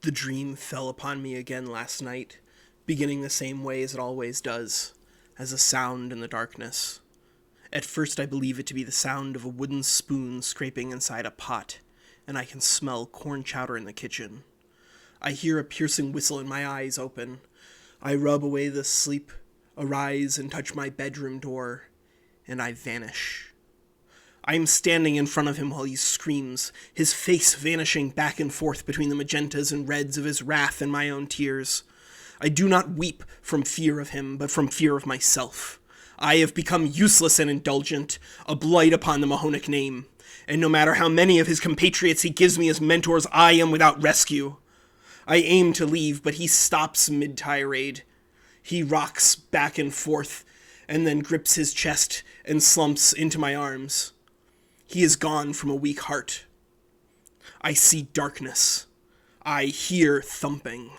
The dream fell upon me again last night, beginning the same way as it always does, as a sound in the darkness. At first I believe it to be the sound of a wooden spoon scraping inside a pot, and I can smell corn chowder in the kitchen. I hear a piercing whistle and my eyes open. I rub away the sleep, arise and touch my bedroom door, and I vanish. I am standing in front of him while he screams, his face vanishing back and forth between the magentas and reds of his wrath and my own tears. I do not weep from fear of him, but from fear of myself. I have become useless and indulgent, a blight upon the Mahonic name, and no matter how many of his compatriots he gives me as mentors, I am without rescue. I aim to leave, but he stops mid-tirade. He rocks back and forth, and then grips his chest and slumps into my arms. He is gone from a weak heart. I see darkness. I hear thumping.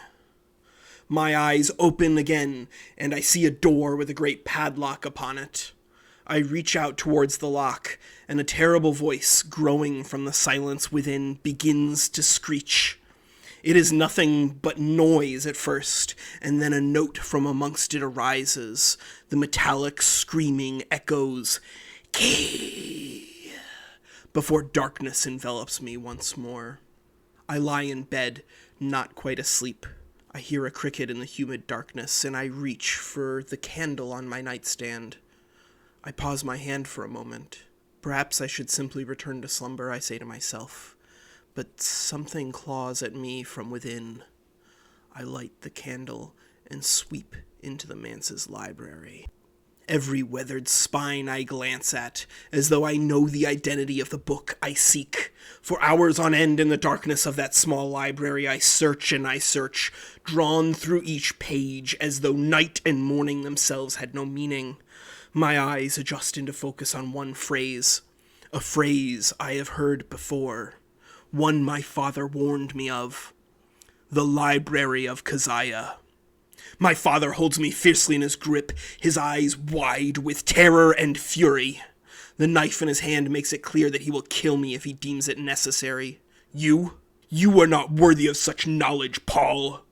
My eyes open again, and I see a door with a great padlock upon it. I reach out towards the lock, and a terrible voice, growing from the silence within, begins to screech. It is nothing but noise at first, and then a note from amongst it arises. The metallic screaming echoes, "Key!" before darkness envelops me once more. I lie in bed, not quite asleep. I hear a cricket in the humid darkness, and I reach for the candle on my nightstand. I pause my hand for a moment. Perhaps I should simply return to slumber, I say to myself. But something claws at me from within. I light the candle and sweep into the manse's library. Every weathered spine I glance at, as though I know the identity of the book I seek. For hours on end in the darkness of that small library, I search and I search, drawn through each page, as though night and morning themselves had no meaning. My eyes adjust into focus on one phrase, a phrase I have heard before, one my father warned me of. The Library of Keziah. My father holds me fiercely in his grip, his eyes wide with terror and fury. The knife in his hand makes it clear that he will kill me if he deems it necessary. You are not worthy of such knowledge, Paul.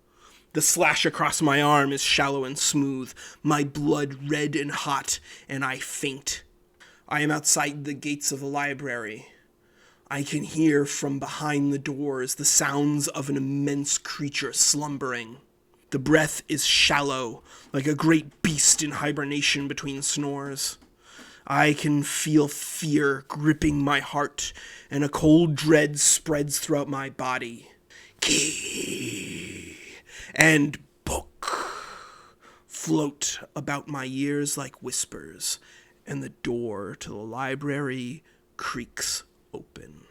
The slash across my arm is shallow and smooth, my blood red and hot, and I faint. I am outside the gates of the library. I can hear from behind the doors the sounds of an immense creature slumbering. The breath is shallow, like a great beast in hibernation between snores. I can feel fear gripping my heart, and a cold dread spreads throughout my body. Key and book float about my ears like whispers, and the door to the library creaks open.